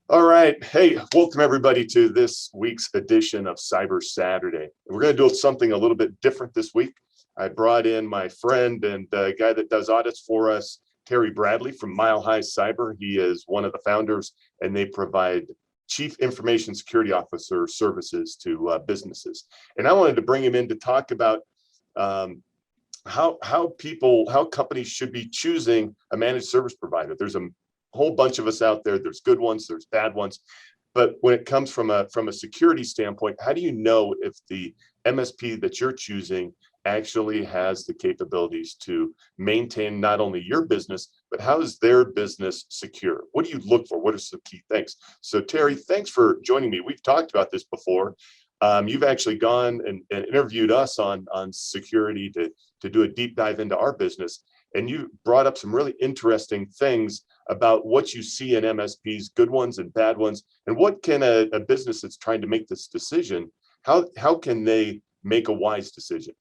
All right. Hey, welcome everybody to this week's edition of Cyber Saturday. We're going to do something a little bit different this week. I brought in my friend and the guy that does audits for us, Terry Bradley from Mile High Cyber. He is one of the founders, and they provide Chief Information Security Officer services to businesses. And I wanted to bring him in to talk about how companies should be choosing a managed service provider. There's a whole bunch of us out there. There's good ones, there's bad ones. But when it comes from a security standpoint, how do you know if the MSP that you're choosing actually has the capabilities to maintain not only your business, but how is their business secure? What do you look for? What are some key things? So Terry, thanks for joining me. We've talked about this before. You've actually gone and interviewed us on security to do a deep dive into our business. And you brought up some really interesting things about what you see in MSPs, good ones and bad ones, and what can a business that's trying to make this decision, how can they make a wise decision?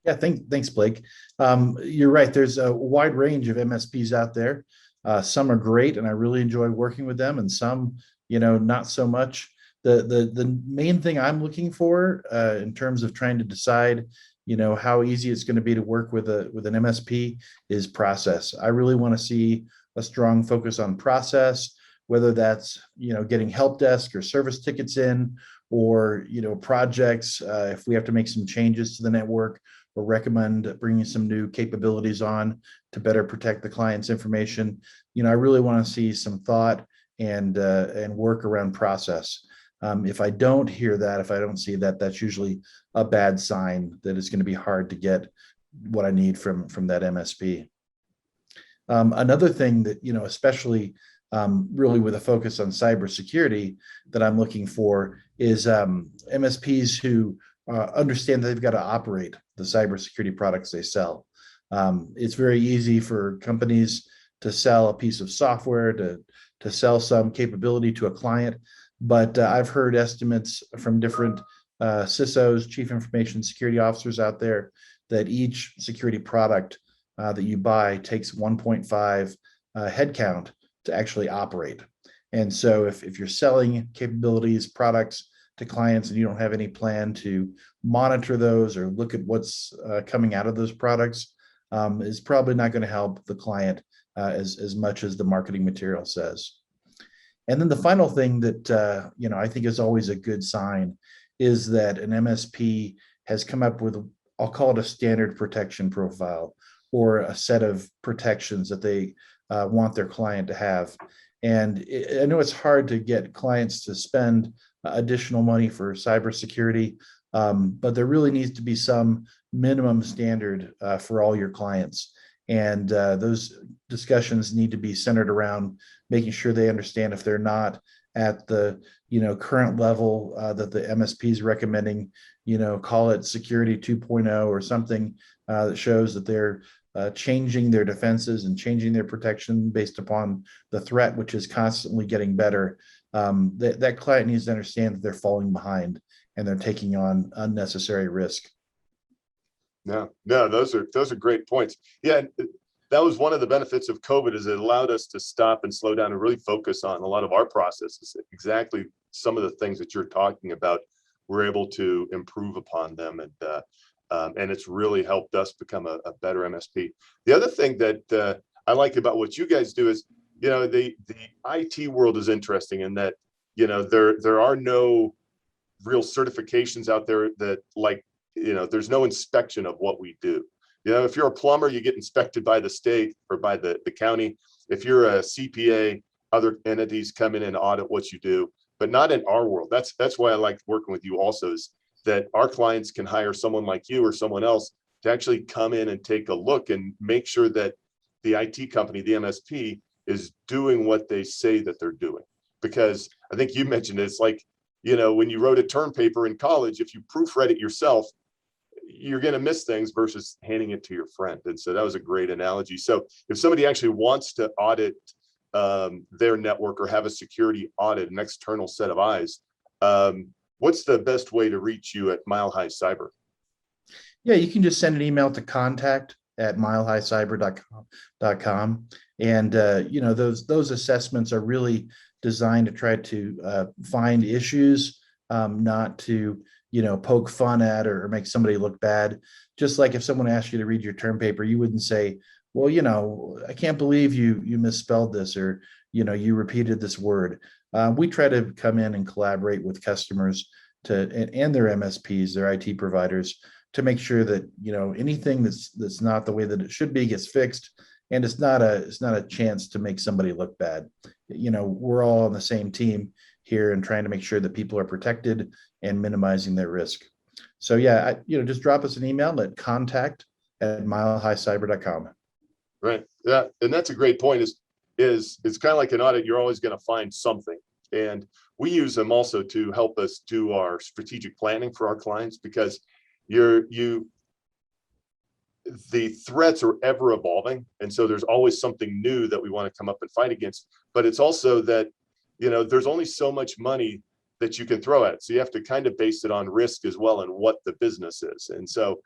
Yeah, thanks, Blake. You're right. There's a wide range of MSPs out there. Some are great, and I really enjoy working with them, and some, not so much. The main thing I'm looking for in terms of trying to decide, how easy it's going to be to work with an MSP is process. I really want to see a strong focus on process, whether that's getting help desk or service tickets in, or projects. If we have to make some changes to the network or recommend bringing some new capabilities on to better protect the client's information, I really want to see some thought and work around process. If I don't hear that, if I don't see that, that's usually a bad sign that it's going to be hard to get what I need from that MSP. Another thing that, especially really with a focus on cybersecurity that I'm looking for is MSPs who understand that they've got to operate the cybersecurity products they sell. It's very easy for companies to sell a piece of software, to sell some capability to a client. But I've heard estimates from different CISOs, Chief Information Security Officers out there, that each security product that you buy takes 1.5 headcount to actually operate. And so if you're selling capabilities, products to clients, and you don't have any plan to monitor those or look at what's coming out of those products, is probably not going to help the client as much as the marketing material says. And then the final thing that I think is always a good sign is that an MSP has come up with, I'll call it a standard protection profile, or a set of protections that they want their client to have. And I know it's hard to get clients to spend additional money for cybersecurity, but there really needs to be some minimum standard for all your clients. And those discussions need to be centered around making sure they understand if they're not at the current level that the MSP is recommending, call it security 2.0 or something that shows that they're changing their defenses and changing their protection based upon the threat, which is constantly getting better. That client needs to understand that they're falling behind and they're taking on unnecessary risk. No, those are great points. Yeah, that was one of the benefits of COVID, is it allowed us to stop and slow down and really focus on a lot of our processes. Exactly some of the things that you're talking about, we're able to improve upon them, and it's really helped us become a better MSP. The other thing that I like about what you guys do is, the IT world is interesting in that, there are no real certifications out there that, like, there's no inspection of what we do. If you're a plumber, you get inspected by the state or by the county. If you're a CPA, other entities come in and audit what you do, but not in our world. That's why I like working with you also, is that our clients can hire someone like you or someone else to actually come in and take a look and make sure that the IT company, the MSP, is doing what they say that they're doing. Because I think you mentioned it's like, when you wrote a term paper in college, if you proofread it yourself, you're going to miss things versus handing it to your friend. And so that was a great analogy. So if somebody actually wants to audit their network or have a security audit, an external set of eyes, what's the best way to reach you at Mile High Cyber? Yeah, you can just send an email to contact@milehighcyber.com, And those assessments are really designed to try to find issues, not to poke fun at or make somebody look bad. Just like if someone asked you to read your term paper, you wouldn't say, well, I can't believe you misspelled this, or you repeated this word. We try to come in and collaborate with customers and their MSPs, their IT providers, to make sure that anything that's not the way that it should be gets fixed, and it's not a chance to make somebody look bad. We're all on the same team here and trying to make sure that people are protected and minimizing their risk. So yeah, just drop us an email at contact@milehighcyber.com. Right. Yeah. And that's a great point is it's kind of like an audit. You're always going to find something. And we use them also to help us do our strategic planning for our clients, because the threats are ever evolving. And so there's always something new that we want to come up and fight against. But it's also that, there's only so much money that you can throw at it. So you have to kind of base it on risk as well and what the business is. And so,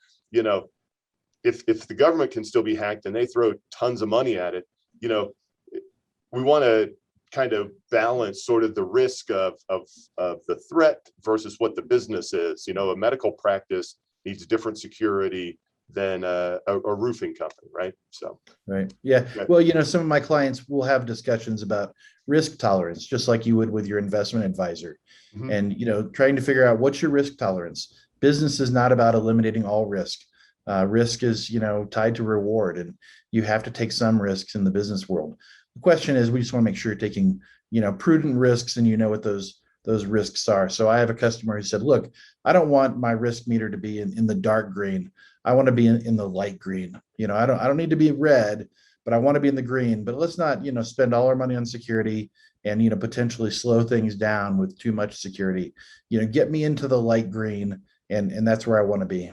if the government can still be hacked and they throw tons of money at it, we want to kind of balance sort of the risk of the threat versus what the business is. A medical practice needs different security than a roofing company, right? So, right. Yeah. Well, some of my clients will have discussions about risk tolerance, just like you would with your investment advisor. mhm. And, trying to figure out what's your risk tolerance. Business is not about eliminating all risk. Risk is, tied to reward, and you have to take some risks in the business world. The question is, we just want to make sure you're taking, prudent risks, and what those risks are. So I have a customer who said, look, I don't want my risk meter to be in the dark green. I want to be in the light green. I don't need to be red, but I want to be in the green. But let's not, spend all our money on security and, potentially slow things down with too much security. Get me into the light green, and that's where I want to be.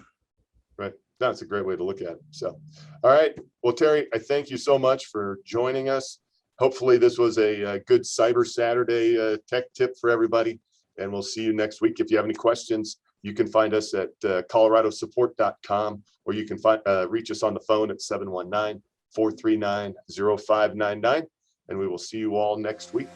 Right. That's a great way to look at it. So, all right. Well, Terry, I thank you so much for joining us. Hopefully this was a good Cyber Saturday tech tip for everybody, and we'll see you next week. If you have any questions, you can find us at coloradosupport.com, or you can reach us on the phone at 719-439-0599, and we will see you all next week.